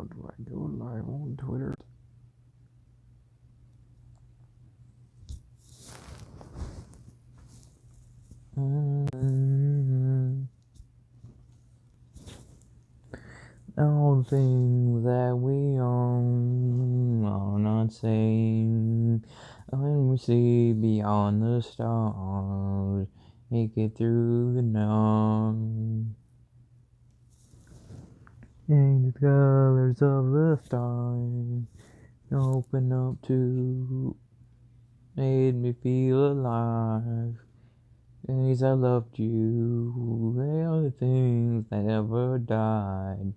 How do I go live on Twitter? All things that we own are not same. When we see beyond the stars, make it through the night. Change the colors of the stars, open up to, made me feel alive. Days I loved you, they are the things that never died.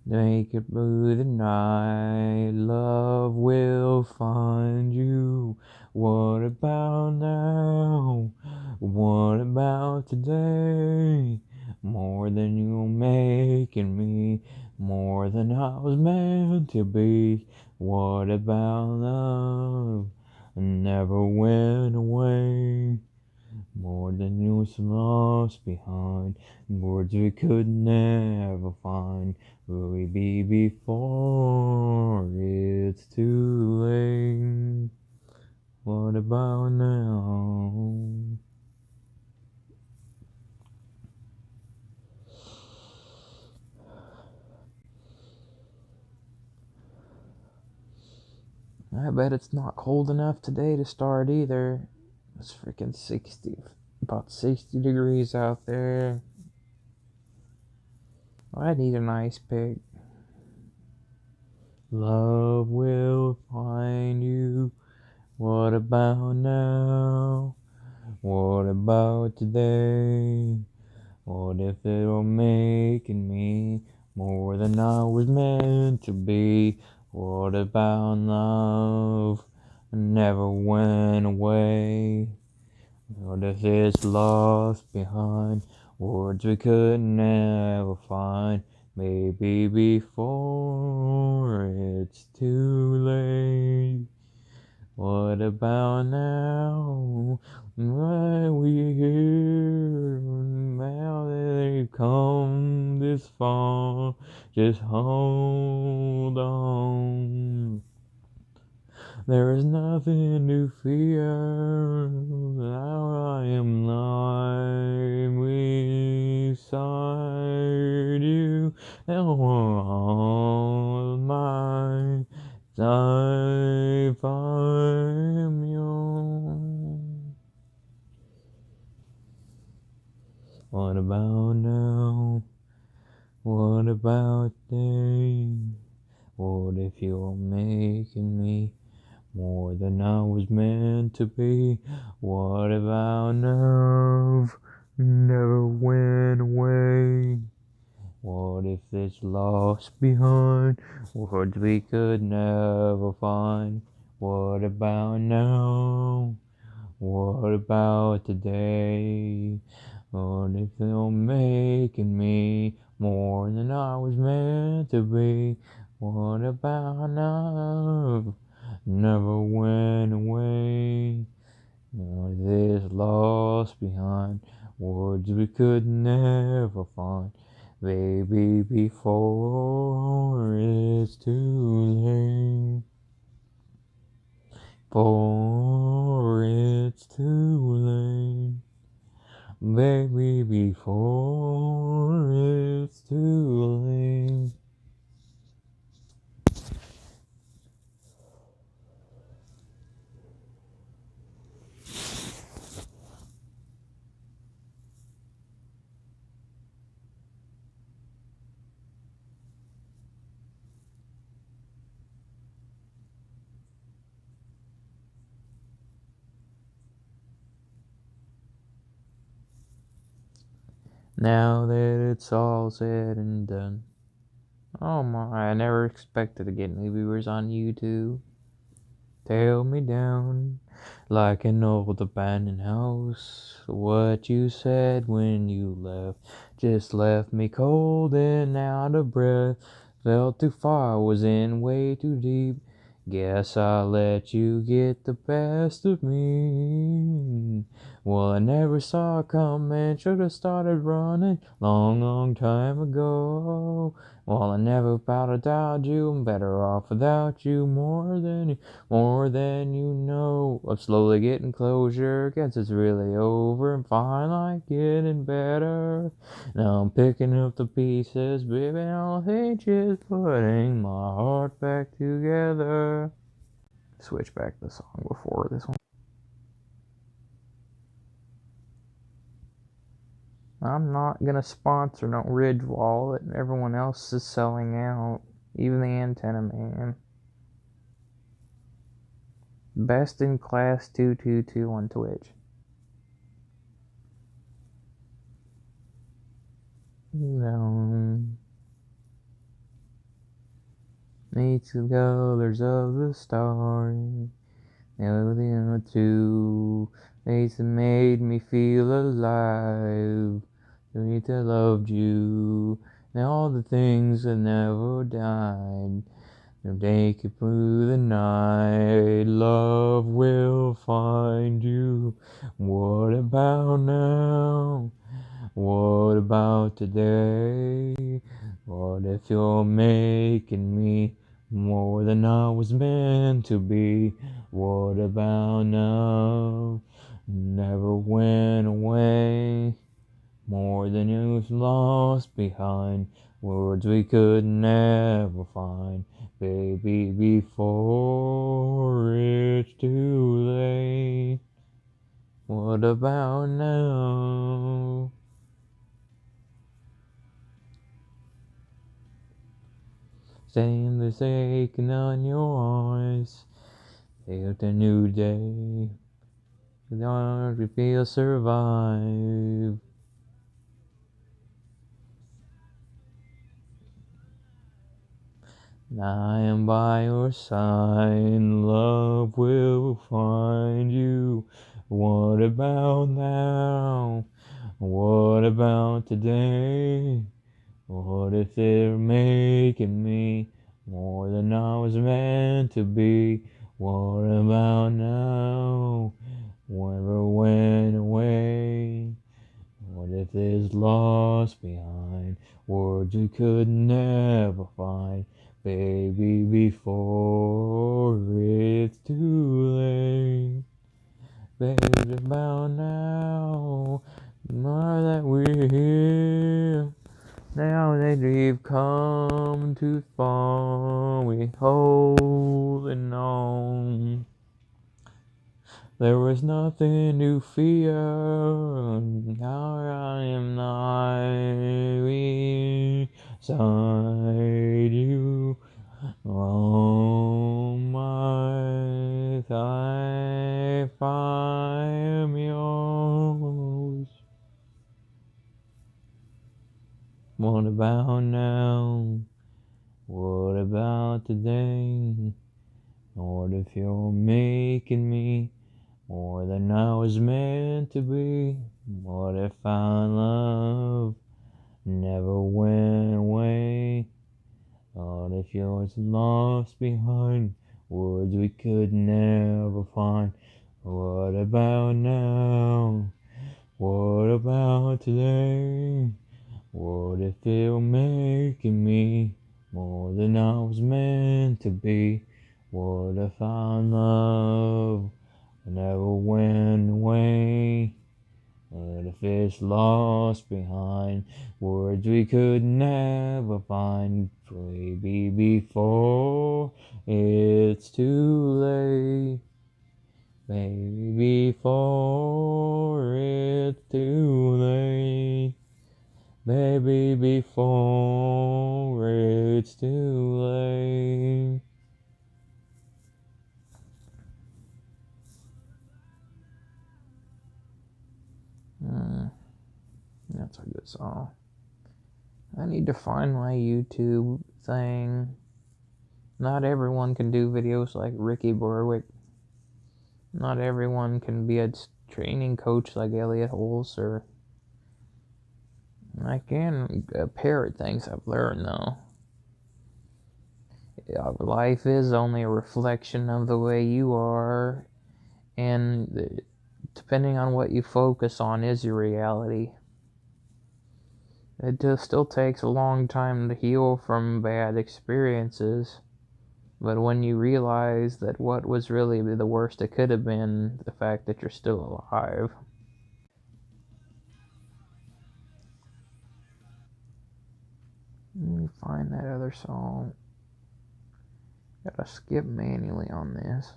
Make it through the night, love will find you. What about now? What about today? More than you're making me, more than I was meant to be. What about love? Never went away. More than you was lost behind, words we could never find. Will we be before it's too late? What about now? I bet it's not cold enough today to start either. It's freaking about 60 degrees out there. I need an ice pick. Love will find you. What about now? What about today? What if they were making me more than I was meant to be? What about love? Never went away. What if it's lost behind? Words we could never find. Maybe before it's too late. What about now? Why we here? Now that they've come this far, just hold on. There is nothing to fear. Now I am lying beside you. And all my life I am yours. What about now? What about today? What if you're making me more than I was meant to be? What about love? Never went away. What if it's lost behind? Words we could never find. What about now? What about today? What if they're making me more than I was meant to be? What about love? Never went away. What is lost behind? Words we could never find. Baby, before it's too late. Before it's too late. Baby, before it's too late. Now that it's all said and done. Oh my, I never expected to get new viewers on YouTube. Tear me down like an old abandoned house. What you said when you left just left me cold and out of breath. Felt too far, was in way too deep. Guess I let you get the best of me. Well, I never saw it coming, should've started running long time ago. Well, I never thought I'd doubt you, I'm better off without you, more than you know. I'm slowly getting closure, guess it's really over, I'm fine, like getting better. Now I'm picking up the pieces, baby, all hate is putting my heart back together. Switch back to the song before this one. I'm not gonna sponsor no Ridge Wallet. Everyone else is selling out. Even the Antenna Man. Best in Class 222 on Twitch. No. Meets the colors of the stars. Now the two days that made me feel alive. Sweet, I loved you. And all the things that never died. They'll take you through the night. Love will find you. What about now? What about today? What if you're making me more than I was meant to be? What about now? Never went away. More than you've lost behind. Words we could never find. Baby, before it's too late. What about now? Saying this aching on your eyes. It's a new day. The heart we feel survive. I am by your side. Love will find you. What about now? What about today? What if they're making me more than I was meant to be? What about now? Whoever went away? What if there's lost behind? Words we could never find. Baby, before it's too late. Baby, about now. Now that we're here. Now that we've come too far, we're holding on. There was nothing to fear. Now I am nigh beside you. All my life I am yours. What about now? What about today? What if you're making me more than I was meant to be? What if our love never went away? What if yours lost behind? Words we could never find. What about now? What about today? What if they were making me more than I was meant to be? What if our love never went away? What if it's lost behind? Words we could never find. Baby, before it's too late. Baby, before it's too late. Baby, before it's too late. That's a good song. I need to find my YouTube thing. Not everyone can do videos like Ricky Borwick. Not everyone can be a training coach like Elliot Holzer. I can parrot things I've learned though. Life is only a reflection of the way you are, and depending on what you focus on, is your reality. It just still takes a long time to heal from bad experiences. But when you realize that what was really the worst it could have been, the fact that you're still alive. Let me find that other song. Gotta skip manually on this.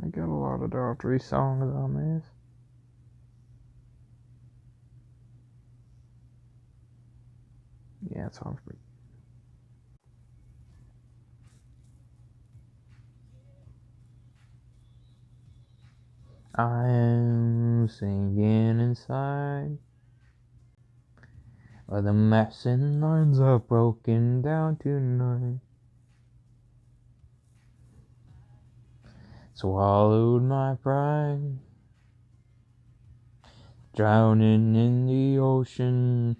I got a lot of Daughtry songs on this. Yeah, it sounds pretty. I'm singing inside, but the maps and lines are broken down tonight. Swallowed my pride, drowning in the ocean,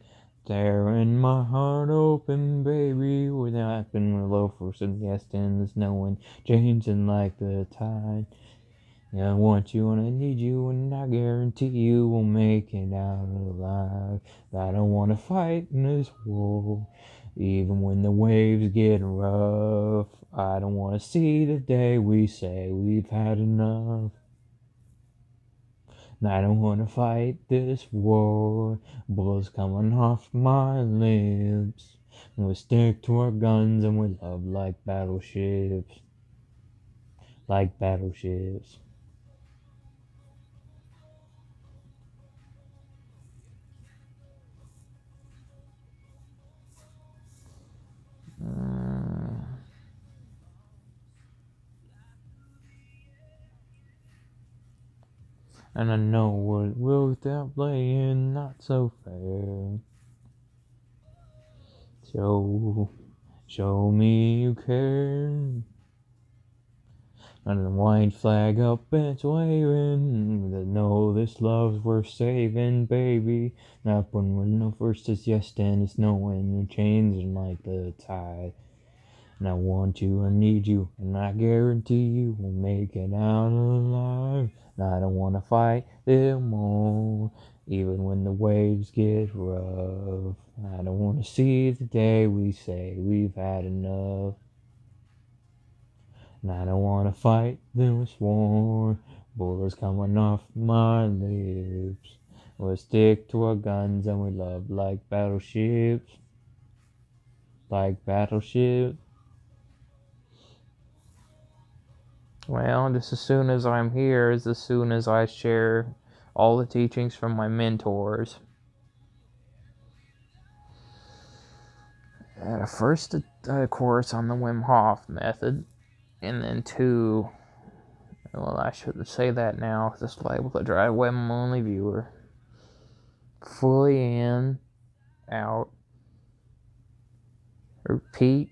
tearing my heart open, baby. Without been low for some distance, knowing changing like the tide. I want you and I need you, and I guarantee you will make it out alive. I don't want to fight in this war, even when the waves get rough. I don't want to see the day we say we've had enough. And I don't want to fight this war, bullets coming off my lips. And we stick to our guns and we love like battleships. Like battleships. And I know what will without playing not so fair. Show me you care. And the white flag up, it's waving. To know this love's worth saving, baby. Not when no first is yes, then it's no when you're changing like the tide. And I want you, I need you, and I guarantee you will make it out alive. And I don't want to fight them all, even when the waves get rough. I don't want to see the day we say we've had enough. And I don't want to fight this war, bullets coming off my lips. We'll stick to our guns and we love like battleships. Like battleships. Well, just as soon as I'm here is as soon as I share all the teachings from my mentors. I had a first course on the Wim Hof method, and then two, well, I shouldn't say that now, because it's liable to drive Wim only viewer. Fully in, out, repeat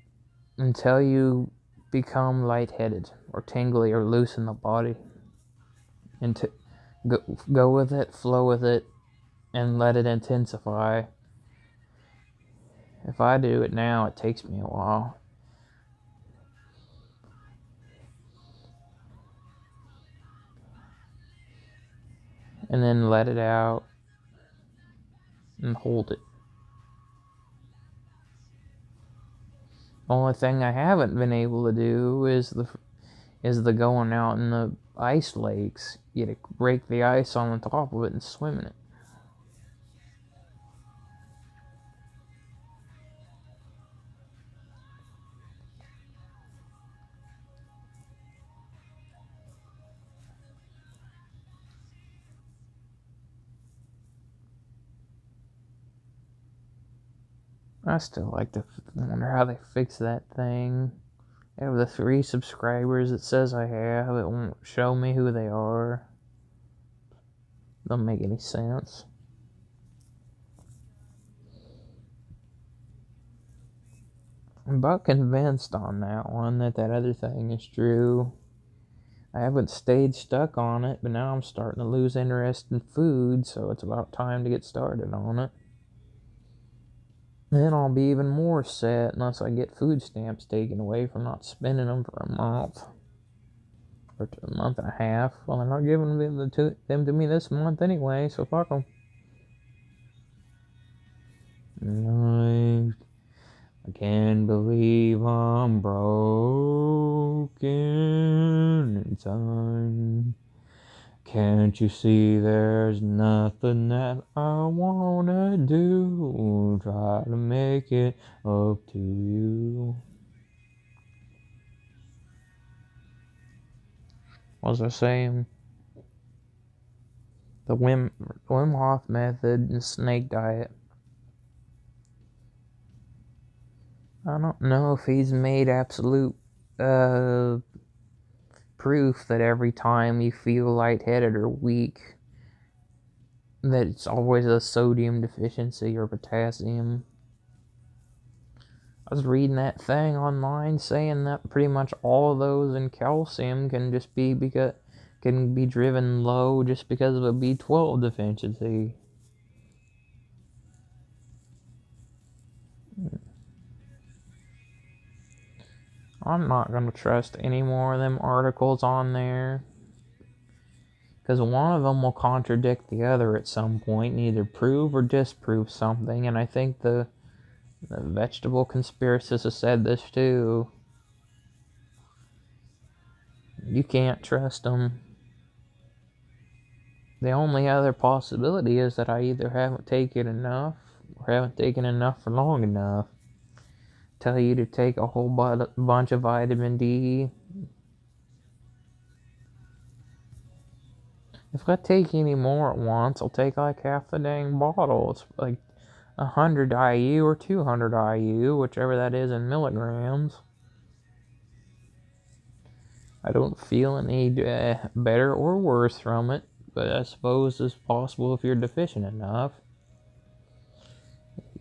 until you become lightheaded or tingly or loose in the body. And to go with it, flow with it, and let it intensify. If I do it now, it takes me a while. And then let it out and hold it. Only thing I haven't been able to do is the going out in the ice lakes. You gotta break the ice on the top of it and swim in it. I still like to wonder how they fix that thing. Out of the 3 subscribers it says I have, it won't show me who they are. Doesn't make any sense. I'm about convinced on that one that other thing is true. I haven't stayed stuck on it, but now I'm starting to lose interest in food, so it's about time to get started on it. Then I'll be even more set unless I get food stamps taken away from not spending them for a month. Or a month and a half. Well, they're not giving them to me this month anyway, so fuck them. I can't believe I'm broken inside. Can't you see there's nothing that I wanna do? Try to make it up to you. What was I saying? The Wim Hof method and snake diet. I don't know if he's made absolute proof that every time you feel lightheaded or weak, that it's always a sodium deficiency or potassium. I was reading that thing online saying that pretty much all of those in calcium can just be driven low just because of a B12 deficiency. I'm not going to trust any more of them articles on there, because one of them will contradict the other at some point and either prove or disprove something, and I think the vegetable conspiracists have said this too. You can't trust them. The only other possibility is that I either haven't taken enough or haven't taken enough for long enough. Tell you to take a whole bunch of vitamin D. If I take any more at once, I'll take like half the dang bottle. It's like 100 IU or 200 IU, whichever that is in milligrams. I don't feel any better or worse from it, but I suppose it's possible if you're deficient enough.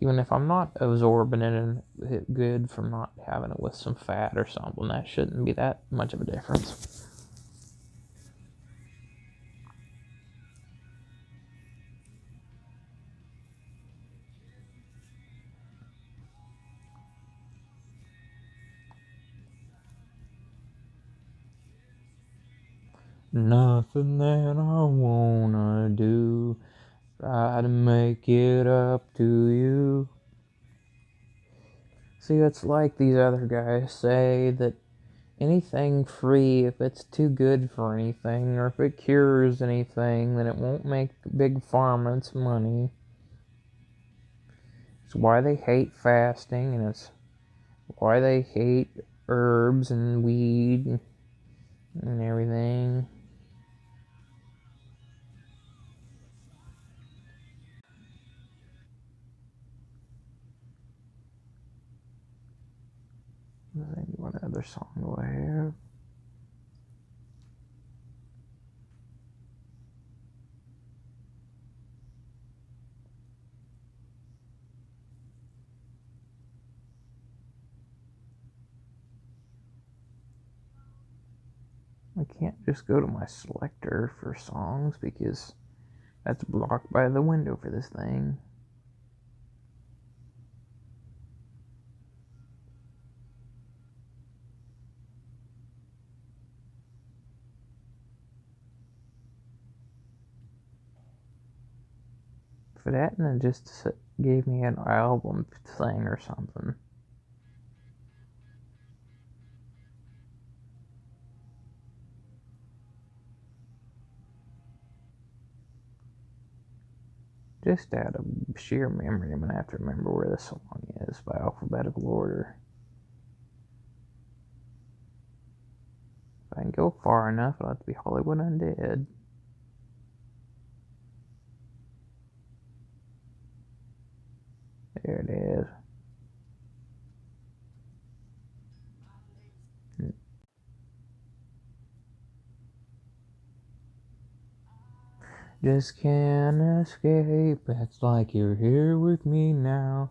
Even if I'm not absorbing it good from not having it with some fat or something, that shouldn't be that much of a difference. Nothing that I wanna do, try to make it up to you. See, it's like these other guys say that anything free, if it's too good for anything, or if it cures anything, then it won't make big pharma its money. It's why they hate fasting, and it's why they hate herbs and weed and everything. I think what other song do I have? I can't just go to my selector for songs because that's blocked by the window for this thing. If it hadn't just gave me an album thing or something. Just out of sheer memory, I'm going to have to remember where the song is by alphabetical order. If I can go far enough, it'll have to be Hollywood Undead. There it is. just can't escape. It's like you're here with me now.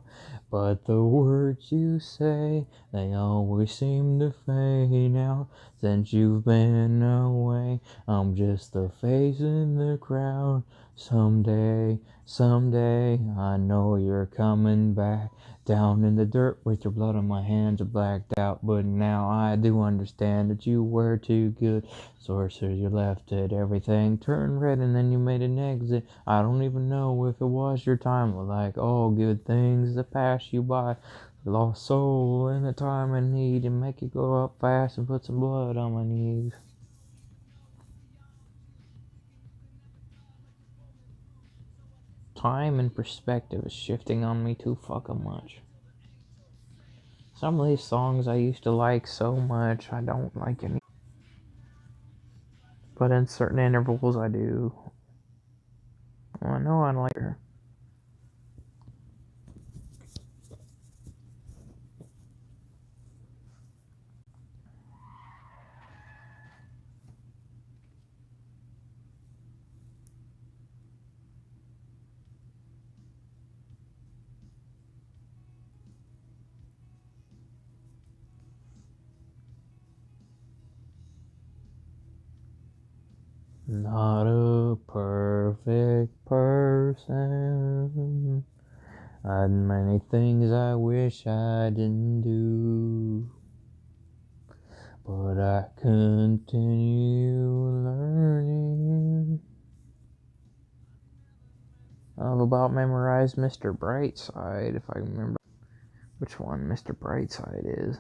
But the words you say, they always seem to fade out. Since you've been away, I'm just a face in the crowd. Someday, I know you're coming back. Down in the dirt with your blood on my hands are blacked out. But now I do understand that you were too good. Sorcerer, you left it, everything turned red and then you made an exit. I don't even know if it was your time, like all good things that pass you by. Lost soul in a time of need and make it go up fast and put some blood on my knees. Time and perspective is shifting on me too fucking much. Some of these songs I used to like so much, I don't like any. But in certain intervals I do. Well, I know I like her. Not a perfect person. I'd many things I wish I didn't do. But I continue learning. I've about memorized Mr. Brightside, if I remember which one Mr. Brightside is.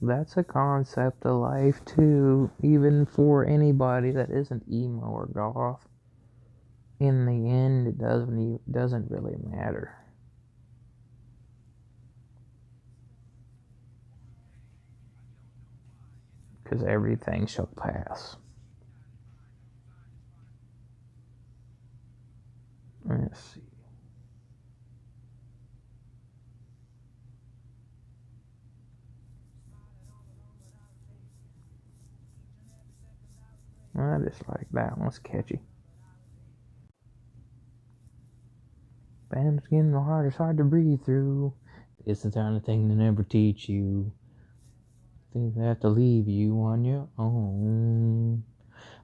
That's a concept of life too, even for anybody that isn't emo or goth. In the end, it doesn't really matter. Because everything shall pass. Let's see. I just like that one. It's catchy. Band's getting hard. It's hard to breathe through. It's the kind of thing they never teach you. Things that have to leave you on your own.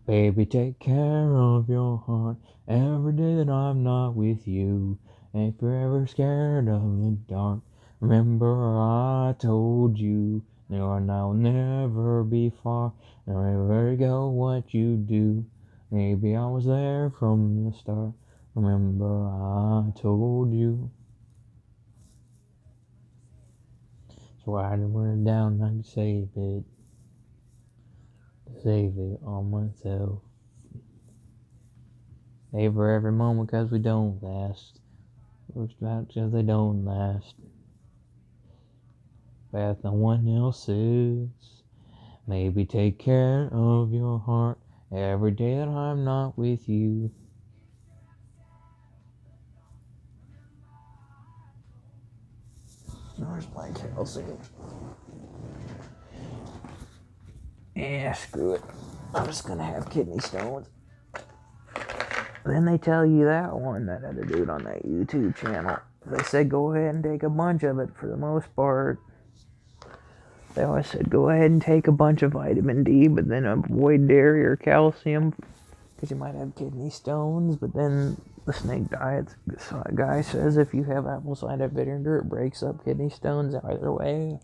Baby, take care of your heart every day that I'm not with you. Ain't forever scared of the dark. Remember I told you, no, and I'll never be far. Never go what you do. Maybe I was there from the start. Remember I told you. So I had to run it down, I could save it. Save it on myself. Savor every moment cause we don't last. Works out cause they don't last. But no one else is. Maybe take care of your heart every day that I'm not with you. Where's my calcium? Yeah, screw it. I'm just gonna have kidney stones. Then they tell you that one, that other dude on that YouTube channel. They said go ahead and take a bunch of it for the most part. They always said go ahead and take a bunch of vitamin D, but then avoid dairy or calcium because you might have kidney stones. But then the snake diet guy says if you have apple cider vinegar, it breaks up kidney stones either way.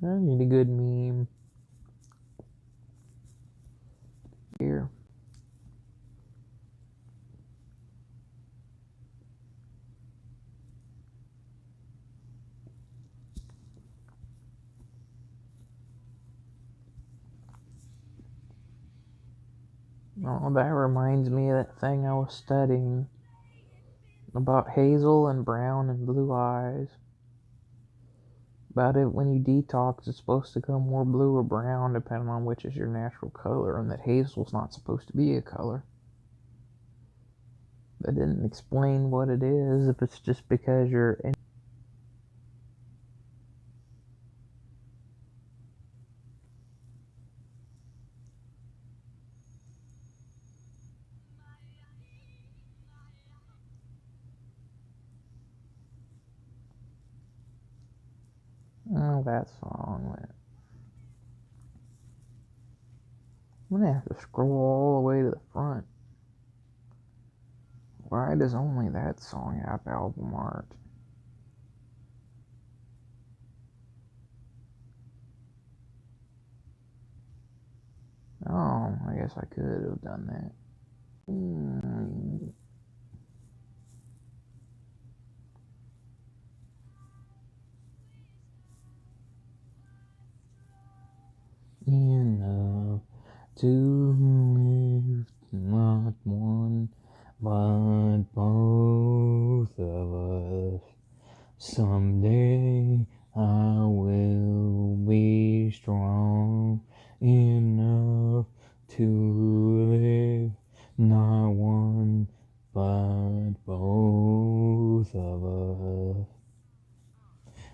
I need a good meme. Here. Oh, that reminds me of that thing I was studying about hazel and brown and blue eyes. About it, when you detox, it's supposed to come more blue or brown depending on which is your natural color, and that hazel's not supposed to be a color. They didn't explain what it is, if it's just because you're in. Oh, that song. I'm gonna have to scroll all the way to the front. Why does only that song have album art? Oh, I guess I could have done that. Enough to live, not one, but both of us. Someday I will be strong enough to live, not one, but both of us.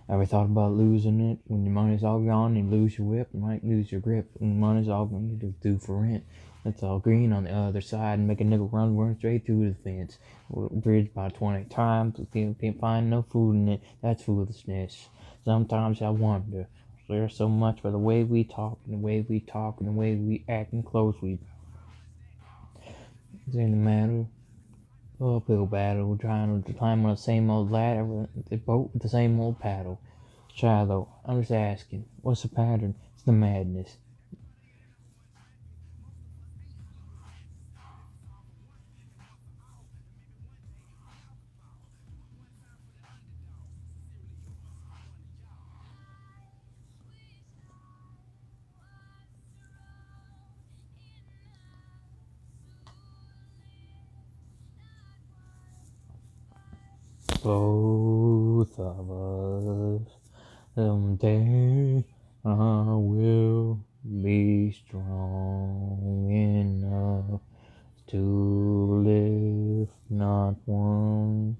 Ever thought about losing it? When your money's all gone, you lose your whip, you might lose your grip. When your money's all gone, you do due for rent. It's all green on the other side and make a nigga run straight through the fence. Bridge about 20 times, can't find no food in it. That's foolishness. Sometimes I wonder, there's so much for the way we talk and the way we talk and the way we act and close we. It ain't a matter. Uphill battle, trying to climb on the same old ladder, the boat with the same old paddle. Shallow, I'm just asking, what's the pattern? It's the madness. Both of us. Someday I will be strong enough to live, not one.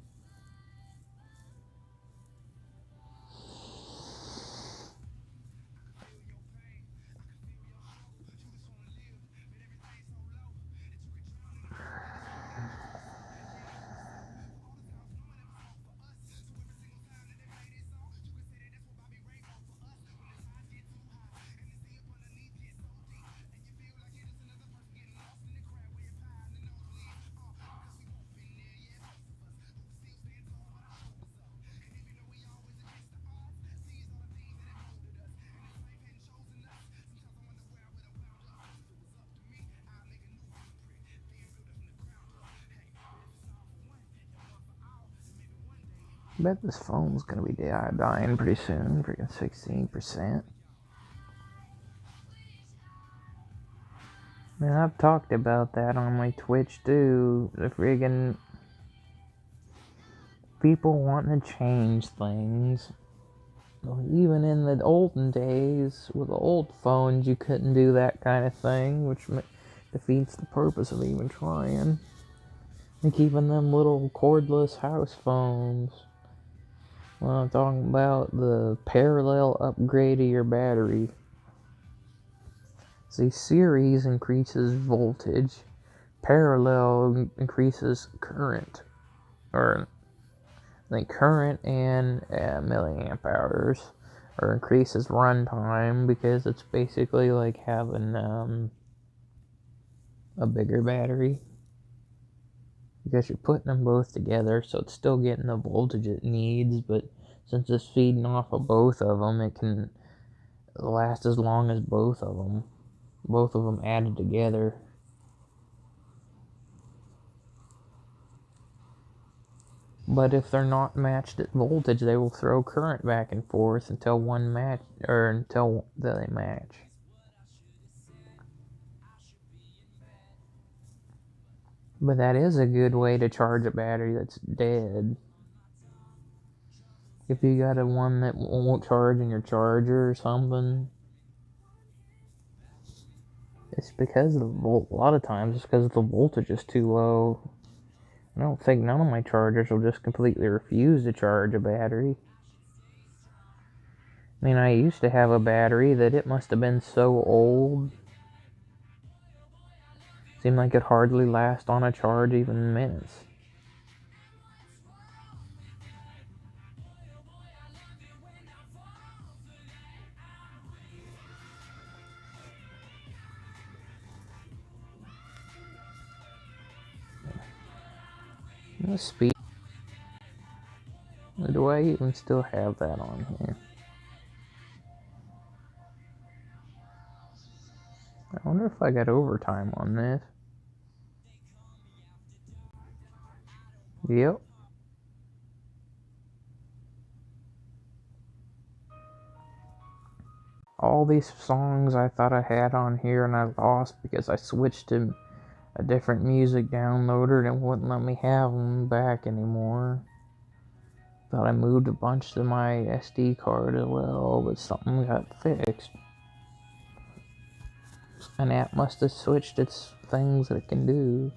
I bet this phone's gonna be dying pretty soon, freaking 16%. Man, I've talked about that on my Twitch too. The friggin' people wanting to change things. Even in the olden days, with the old phones, you couldn't do that kind of thing, which defeats the purpose of even trying. Like even them little cordless house phones. Well, I'm talking about the parallel upgrade of your battery. See, series increases voltage, parallel increases current, or like current and milliamp hours, or increases runtime, because it's basically like having a bigger battery. Because you're putting them both together, so it's still getting the voltage it needs, but since it's feeding off of both of them, it can last as long as both of them. Both of them added together. But if they're not matched at voltage, they will throw current back and forth until until they match. But that is a good way to charge a battery that's dead. If you got one that won't charge in your charger or something, it's because of a lot of times it's because the voltage is too low. I don't think none of my chargers will just completely refuse to charge a battery. I mean, I used to have a battery that it must have been so old. Seemed like it hardly last on a charge even minutes. The speed. Do I even still have that on here? I wonder if I got overtime on this. Yep. All these songs I thought I had on here and I lost because I switched to a different music downloader and it wouldn't let me have them back anymore. Thought I moved a bunch to my SD card as well, but something got fixed. An app must have switched its things that it can do.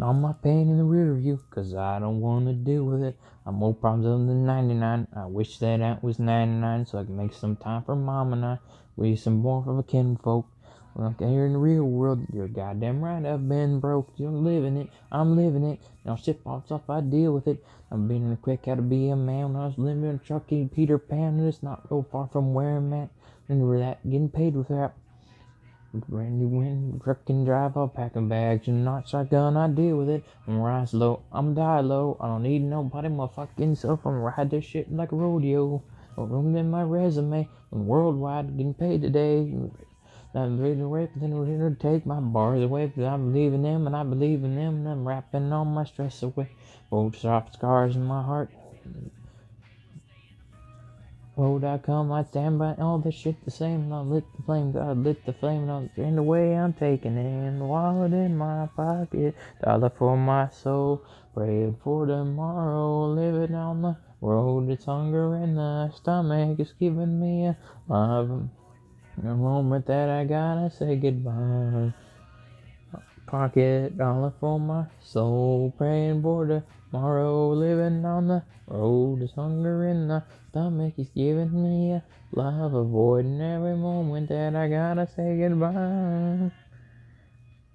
All my pain in the rear view, cause I don't want to deal with it. I'm more problems than 99. I wish that was 99 so I can make some time for mom and I. We some more from a kinfolk. Well, here in the real world, you're goddamn right, I've been broke. You're living it, I'm living it. Now shit pops off, I deal with it. I've been in a quick how to be a man when I was living in Chucky Peter Pan, and it's not real far from where I'm at. Remember that, getting paid with that. Brand new wind, truck and drive, I'll packing bags and not shotgun, I deal with it. I'm rise low, I'm die low. I don't need nobody, my fucking self. I'm ride this shit like a rodeo. No room in my resume. I'm worldwide, getting paid today. I'm ready to rape, then we're gonna take my bars away. But I believe in them and I believe in them, and I'm rapping all my stress away. Old soft scars in my heart. Road.com, I stand by all this shit the same. I lit the flame, God lit the flame, and I was in the way I'm taking in. Wallet in my pocket, dollar for my soul. Praying for tomorrow, living on the road. It's hunger in the stomach, it's giving me a love. A moment that I gotta say goodbye. Pocket dollar for my soul, praying for tomorrow, living on the road. There's hunger in the stomach, he's giving me a love, avoiding every moment that I gotta say goodbye.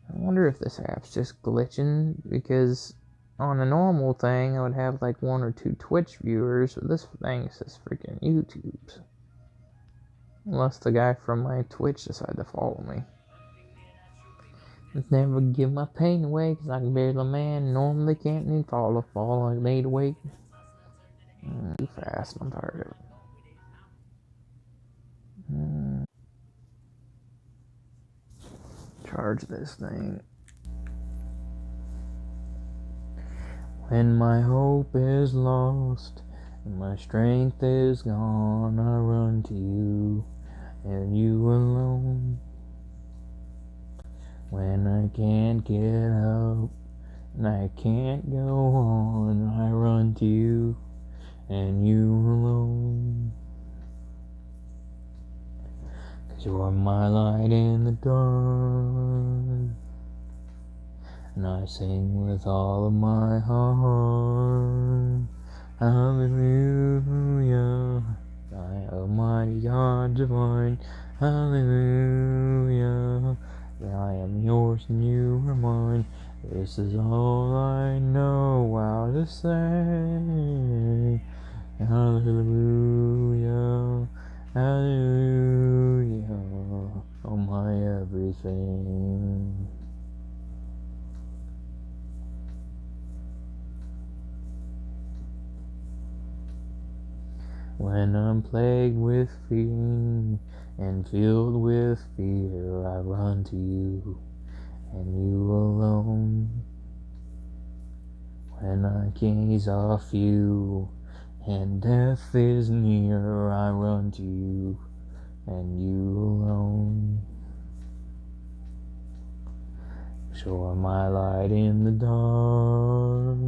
I wonder if this app's just glitching, because on a normal thing I would have like 1 or 2 Twitch viewers, but this thing says freaking YouTube's. Unless the guy from my Twitch decided to follow me. Let's never give my pain away, cause I can bear the man. Normally can't even fall, I need to wait. Too fast, I'm tired of it. Charge this thing. When my hope is lost and my strength is gone, I run to you and you alone. When I can't get up and I can't go on, I run to you and you alone. 'Cause you're my light in the dark, and I sing with all of my heart. Hallelujah, thy almighty God divine. Hallelujah, I am yours and you are mine. This is all I know how to say. Hallelujah, hallelujah, oh my everything. When I'm plagued with fear and filled with fear, I run to you and you alone. When I gaze off you and death is near, I run to you and you alone. Shore my light in the dark,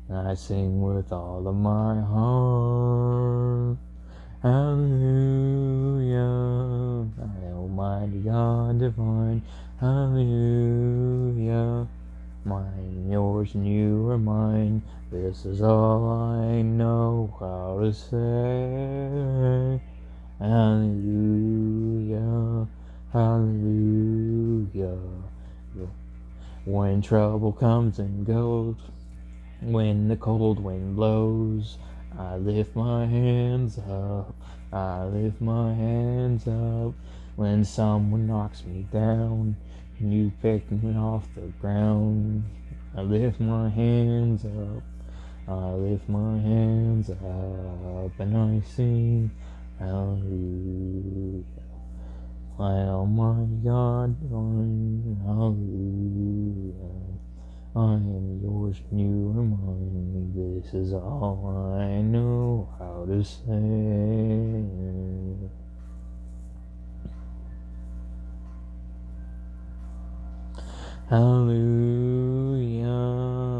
and I sing with all of my heart. Hallelujah, Almighty God divine. Hallelujah, mine, yours, and you are mine. This is all I know how to say. Hallelujah, hallelujah. When trouble comes and goes, when the cold wind blows, I lift my hands up, I lift my hands up. When someone knocks me down and you pick me off the ground, I lift my hands up, I lift my hands up, and I sing hallelujah. My Almighty God, hallelujah. I am yours and you are mine. This is all I know how to say. Hallelujah,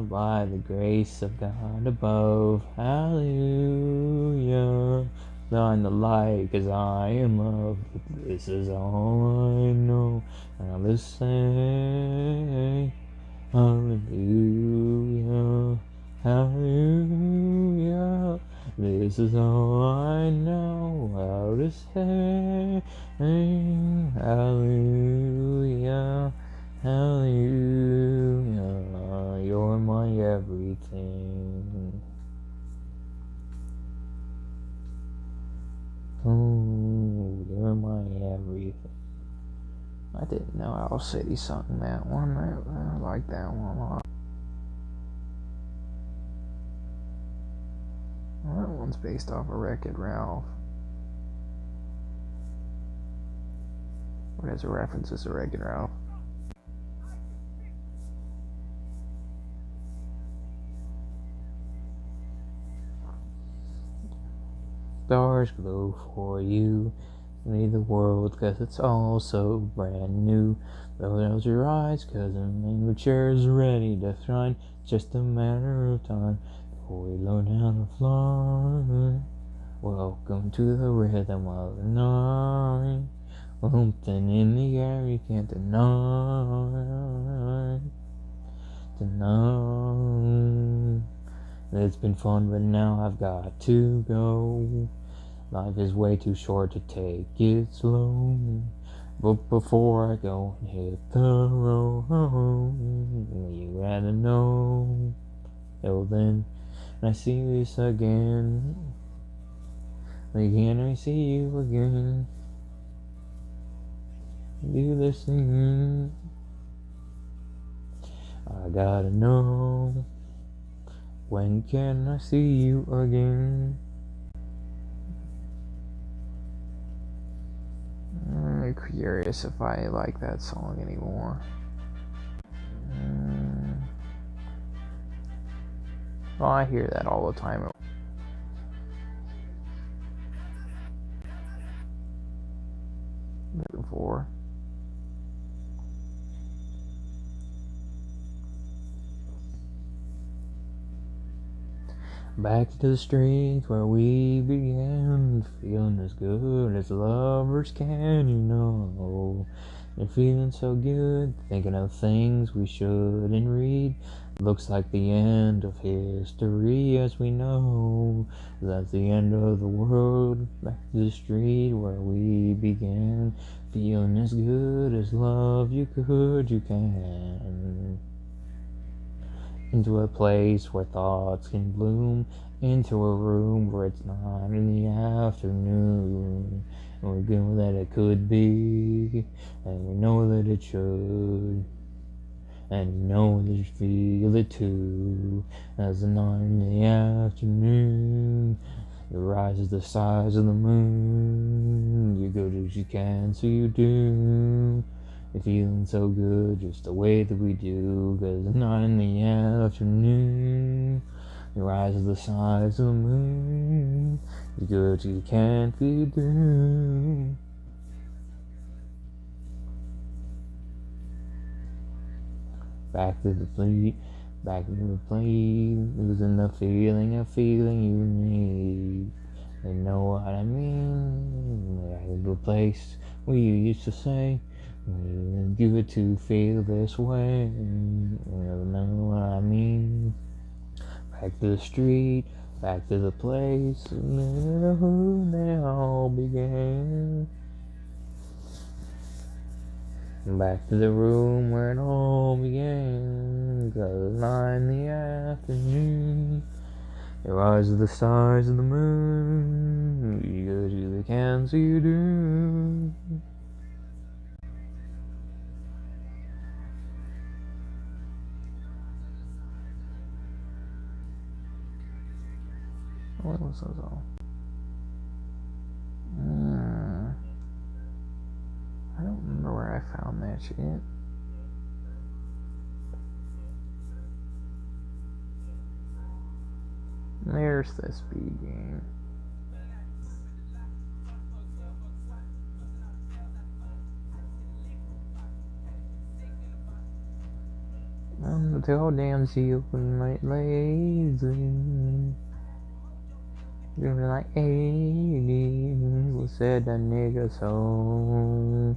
by the grace of God above. Hallelujah, shine the light, 'cause I am loved. This is all I know how to say. Hallelujah, hallelujah. This is all I know how to say. Hallelujah, hallelujah. You're my everything. Oh, you're my everything. I didn't know Owl City sung that one. I like that one a lot. Well, that one's based off of Wreck-It Ralph. What has a references to Wreck-It Ralph? Stars glow for you. Leave the world, 'cause it's all so brand new. Close your eyes, 'cause the language's ready to shine. Just a matter of time before we learn how to fly. Welcome to the rhythm of the night. Something in the air you can't deny. Tonight, it's been fun, but now I've got to go. Life is way too short to take it slow. But before I go and hit the road, you gotta know. Till then, when I see this again, can I see you again? Do this thing. I gotta know. When can I see you again? I'm curious if I like that song anymore. Well, I hear that all the time. Looking for. Back to the streets where we began, feeling as good as lovers can, you know. You're feeling so good, thinking of things we shouldn't read. Looks like the end of history as we know. That's the end of the world, back to the street where we began. Feeling as good as love you can. Into a place where thoughts can bloom, into a room where it's not in the afternoon. And we're gonna let it could be, and we know that it should. And you know that you feel it too. As the night in the afternoon, your eyes is the size of the moon. You go as you can, so you do. You're feeling so good, just the way that we do. 'Cause the night in the afternoon, your eyes are the size of the moon. You go till you can't feel do. Back to the plate, losing the feeling you need. You know what I mean? Back to the place where you used to say, give it to feel this way. You know what I mean? Back to the street, back to the place where they all began. Back to the room where it all began. 'Cause 9 in the afternoon, your eyes are the size of the moon. You go to the cans, you do. What was that all? I don't remember where I found that shit. There's the speed game. I'm the goddamn seal and like lazy. You're like 80. Who said a nigga so?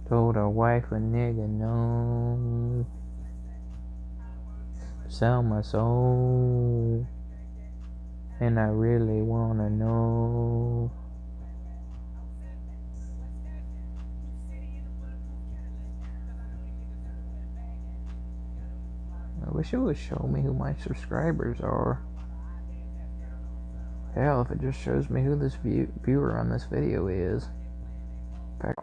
Told her wife a nigga no. Sell my soul. And I really wanna know. I wish it would show me who my subscribers are. Hell, if it just shows me who this viewer on this video is. In fact,